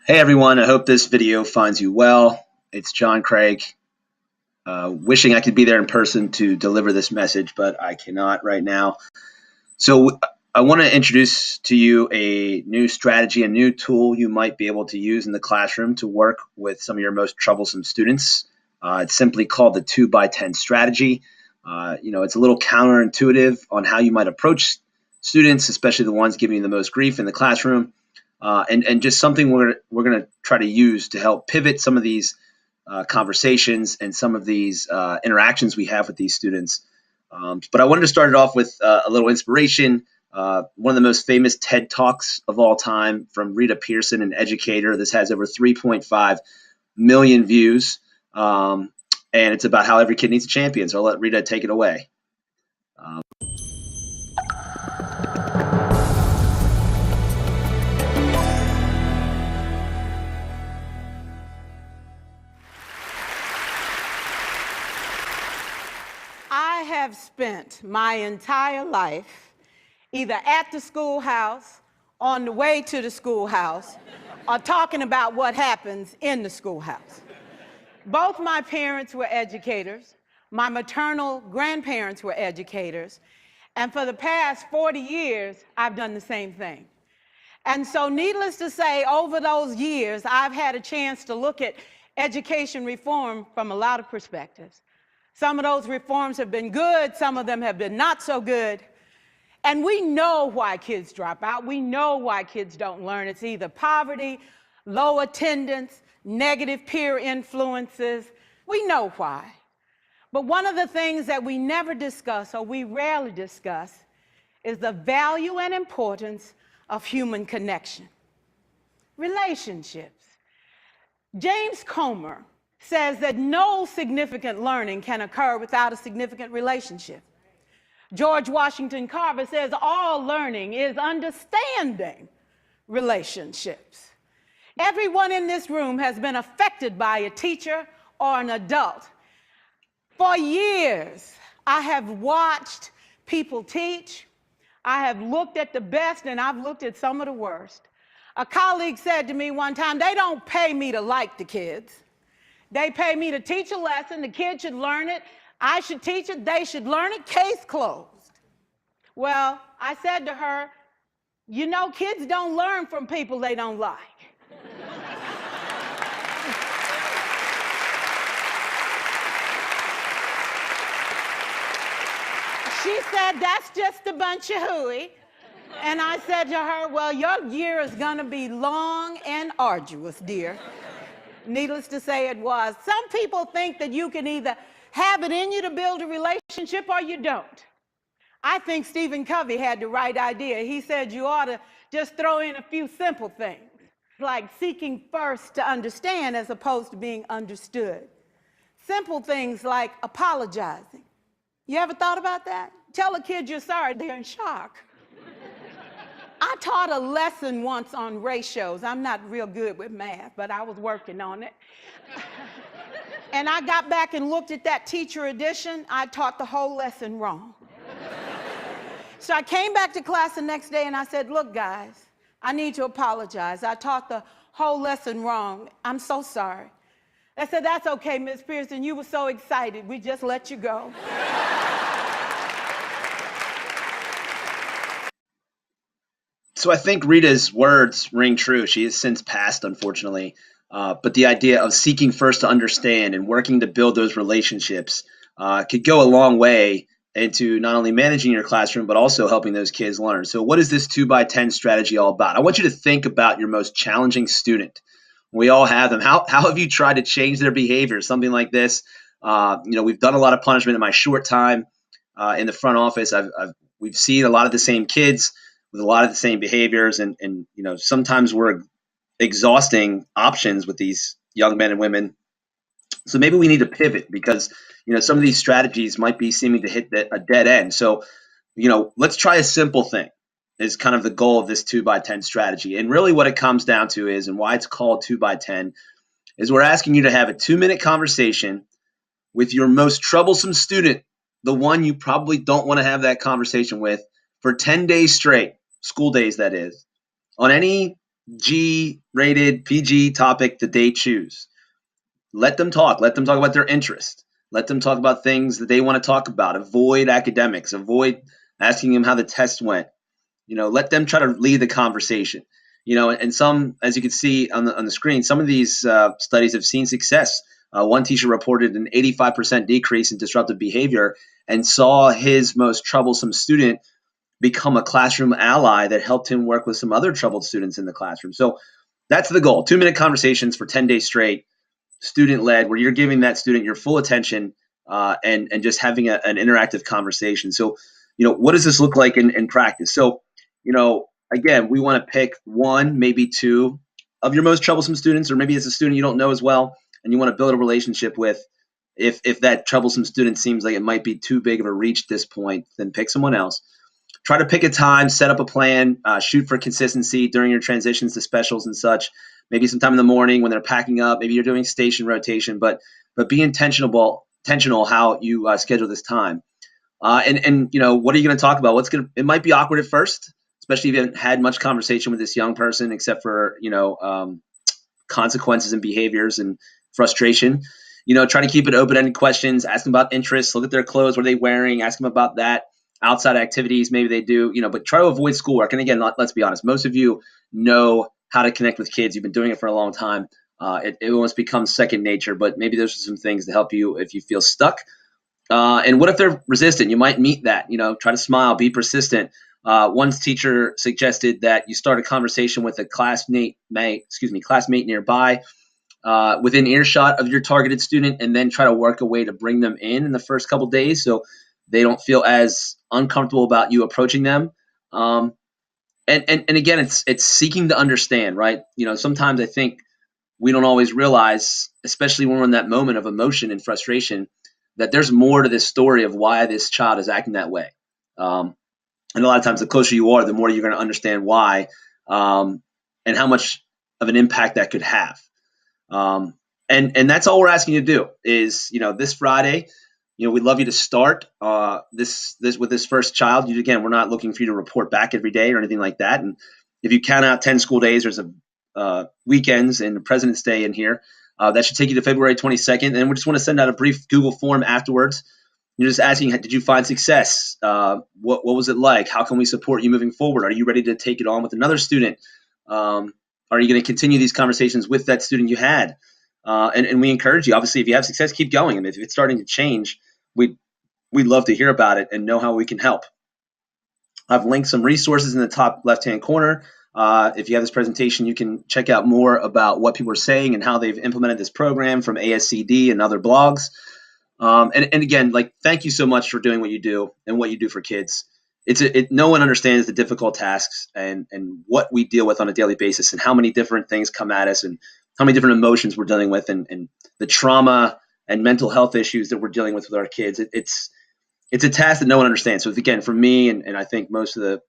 Hey everyone, I hope this video finds you well. It's John Craig. Wishing I could be there in person to deliver this message, but I cannot right now. So I want to introduce to you a new strategy, a new tool you might be able to use in the classroom to work with some of your most troublesome students. It's simply called the 2x10 strategy. It's a little counterintuitive on how you might approach students, especially the ones giving you the most grief in the classroom. And just something we're going to try to use to help pivot some of these conversations and some of these interactions we have with these students. But I wanted to start it off with a little inspiration. One of the most famous TED Talks of all time from Rita Pierson, an educator. This has over 3.5 million views. And it's about how every kid needs a champion. So I'll let Rita take it away. I have spent my entire life either at the schoolhouse, on the way to the schoolhouse, or talking about what happens in the schoolhouse. Both my parents were educators. My maternal grandparents were educators. And for the past 40 years, I've done the same thing. And so needless to say, over those years, I've had a chance to look at education reform from a lot of perspectives. Some of those reforms have been good, some of them have been not so good. And we know why kids drop out. We know why kids don't learn. It's either poverty, low attendance, negative peer influences. We know why. But one of the things that we never discuss, or we rarely discuss, is the value and importance of human connection. Relationships. James Comer says that no significant learning can occur without a significant relationship. George Washington Carver says all learning is understanding relationships. Everyone in this room has been affected by a teacher or an adult. For years, I have watched people teach. I have looked at the best and I've looked at some of the worst. A colleague said to me one time, they don't pay me to like the kids. They pay me to teach a lesson. The kids should learn it. I should teach it. They should learn it. Case closed. Well, I said to her, you know, kids don't learn from people they don't like. She said, that's just a bunch of hooey. And I said to her, well, your year is going to be long and arduous, dear. Needless to say, it was. Some people think that you can either have it in you to build a relationship or you don't. I think Stephen Covey had the right idea. He said you ought to just throw in a few simple things, like seeking first to understand as opposed to being understood. Simple things like apologizing. You ever thought about that? Tell a kid you're sorry, they're in shock. I taught a lesson once on ratios. I'm not real good with math, but I was working on it. And I got back and looked at that teacher edition. I taught the whole lesson wrong. So I came back to class the next day and I said, look, guys, I need to apologize. I taught the whole lesson wrong. I'm so sorry. They said, that's okay, Ms. Pearson. You were so excited. We just let you go. So I think Rita's words ring true. She has since passed, unfortunately. But the idea of seeking first to understand and working to build those relationships could go a long way into not only managing your classroom, but also helping those kids learn. So what is this 2x10 strategy all about? I want you to think about your most challenging student. We all have them. How have you tried to change their behavior? Something like this. We've done a lot of punishment in my short time in the front office. We've seen a lot of the same kids with a lot of the same behaviors, and sometimes we're exhausting options with these young men and women. So maybe we need to pivot because some of these strategies might be seeming to hit a dead end. So let's try a simple thing is kind of the goal of this 2x10 strategy. And really what it comes down to is, and why it's called 2x10, is we're asking you to have a 2-minute conversation with your most troublesome student, the one you probably don't want to have that conversation with, for 10 days straight, school days that is, on any G-rated PG topic that they choose. Let them talk. Let them talk about their interest. Let them talk about things that they want to talk about. Avoid academics. Avoid asking them how the test went. Let them try to lead the conversation. And some, as you can see on the screen, some of these studies have seen success. One teacher reported an 85% decrease in disruptive behavior and saw his most troublesome student become a classroom ally that helped him work with some other troubled students in the classroom. So that's the goal. 2-minute conversations for 10 days straight, student-led, where you're giving that student your full attention and just having an interactive conversation. So, what does this look like in practice? So, again, we want to pick one, maybe two of your most troublesome students, or maybe it's a student you don't know as well, and you want to build a relationship with. If that troublesome student seems like it might be too big of a reach at this point, then pick someone else. Try to pick a time, set up a plan, shoot for consistency during your transitions to specials and such. Maybe sometime in the morning when they're packing up. Maybe you're doing station rotation, but be intentional how you schedule this time. And what are you going to talk about? It might be awkward at first, especially if you haven't had much conversation with this young person, except for consequences and behaviors and frustration. Try to keep it open-ended questions. Ask them about interests. Look at their clothes. What are they wearing? Ask them about that. Outside activities, maybe they do. But try to avoid schoolwork. And again, let's be honest. Most of you know how to connect with kids. You've been doing it for a long time. It almost becomes second nature. But maybe there's some things to help you if you feel stuck. And what if they're resistant? You might meet that. Try to smile. Be persistent. One teacher suggested that you start a conversation with a classmate nearby, within earshot of your targeted student, and then try to work a way to bring them in the first couple days, so they don't feel as uncomfortable about you approaching them. And again, it's seeking to understand, right? Sometimes I think we don't always realize, especially when we're in that moment of emotion and frustration, that there's more to this story of why this child is acting that way. And a lot of times, the closer you are, the more you're going to understand why, and how much of an impact that could have. And that's all we're asking you to do is, this Friday, we'd love you to start this with this first child. Again, we're not looking for you to report back every day or anything like that. And if you count out 10 school days, there's a weekends and President's Day in here. That should take you to February 22nd. And we just want to send out a brief Google form afterwards. You're just asking, did you find success? What was it like? How can we support you moving forward? Are you ready to take it on with another student? Are you going to continue these conversations with that student you had? And we encourage you, obviously, if you have success, keep going. And if it's starting to change, we'd love to hear about it and know how we can help. I've linked some resources in the top left-hand corner. If you have this presentation, you can check out more about what people are saying and how they've implemented this program from ASCD and other blogs. And again, thank you so much for doing what you do and what you do for kids. No one understands the difficult tasks and what we deal with on a daily basis and how many different things come at us and how many different emotions we're dealing with and the trauma and mental health issues that we're dealing with our kids. It's a task that no one understands. So again, for me and I think most of the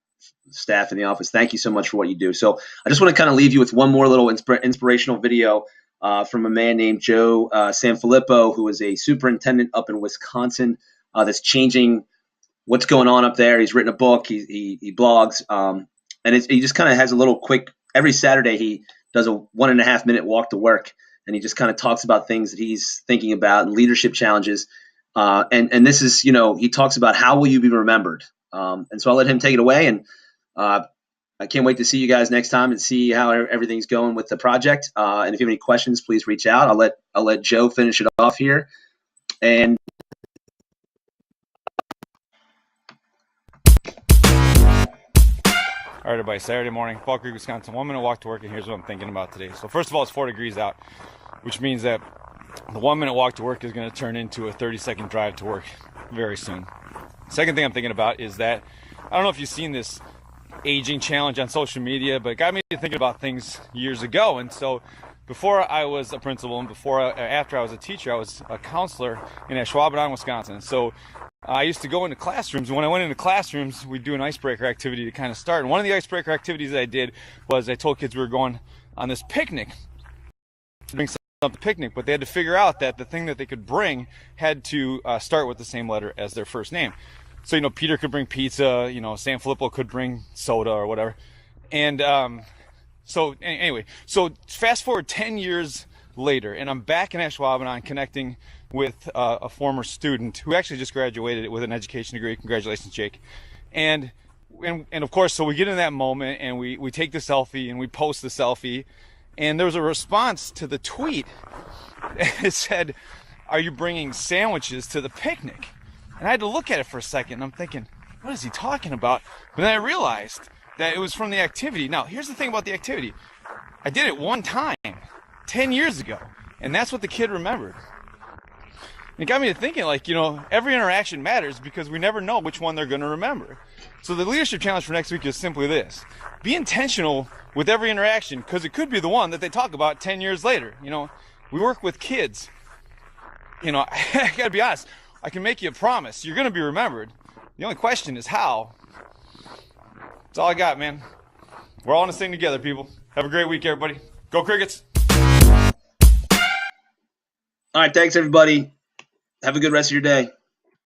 staff in the office, thank you so much for what you do. So I just want to kind of leave you with one more little inspirational video from a man named Joe Sanfilippo, who is a superintendent up in Wisconsin that's changing what's going on up there. He's written a book. He blogs, and he just kind of has a little quick. Every Saturday he does a 1.5 minute walk to work, and he just kind of talks about things that he's thinking about and leadership challenges. And this is, he talks about how will you be remembered. And so I'll let him take it away. And I can't wait to see you guys next time and see how everything's going with the project. And if you have any questions, please reach out. I'll let Joe finish it off here. And all right, everybody, Saturday morning, Fall Creek, Wisconsin, 1 minute walk to work, and here's what I'm thinking about today. So first of all, it's 4 degrees out, which means that the 1 minute walk to work is going to turn into a 30-second drive to work very soon. Second thing I'm thinking about is that, I don't know if you've seen this aging challenge on social media, but it got me thinking about things years ago. And so before I was a principal and after I was a teacher, I was a counselor in Ashwaubenon, Wisconsin. So I used to go into classrooms, and when I went into classrooms, we'd do an icebreaker activity to kind of start. And one of the icebreaker activities that I did was I told kids we were going on this picnic, bring something to the picnic, but they had to figure out that the thing that they could bring had to start with the same letter as their first name. So, Peter could bring pizza, Sanfilippo could bring soda or whatever. And So anyway, so fast forward 10 years later, and I'm back in Ashwaubenon connecting with a former student who actually just graduated with an education degree. Congratulations, Jake. And of course, so we get in that moment and we take the selfie and we post the selfie, and there was a response to the tweet. It said, "Are you bringing sandwiches to the picnic?" And I had to look at it for a second. And I'm thinking, what is he talking about? But then I realized that it was from the activity. Now, here's the thing about the activity. I did it one time, 10 years ago, and that's what the kid remembered. It got me to thinking, like, every interaction matters because we never know which one they're going to remember. So the leadership challenge for next week is simply this. Be intentional with every interaction because it could be the one that they talk about 10 years later. We work with kids. I got to be honest. I can make you a promise. You're going to be remembered. The only question is how. That's all I got, man. We're all in this thing together, people. Have a great week, everybody. Go Crickets. All right, thanks, everybody. Have a good rest of your day.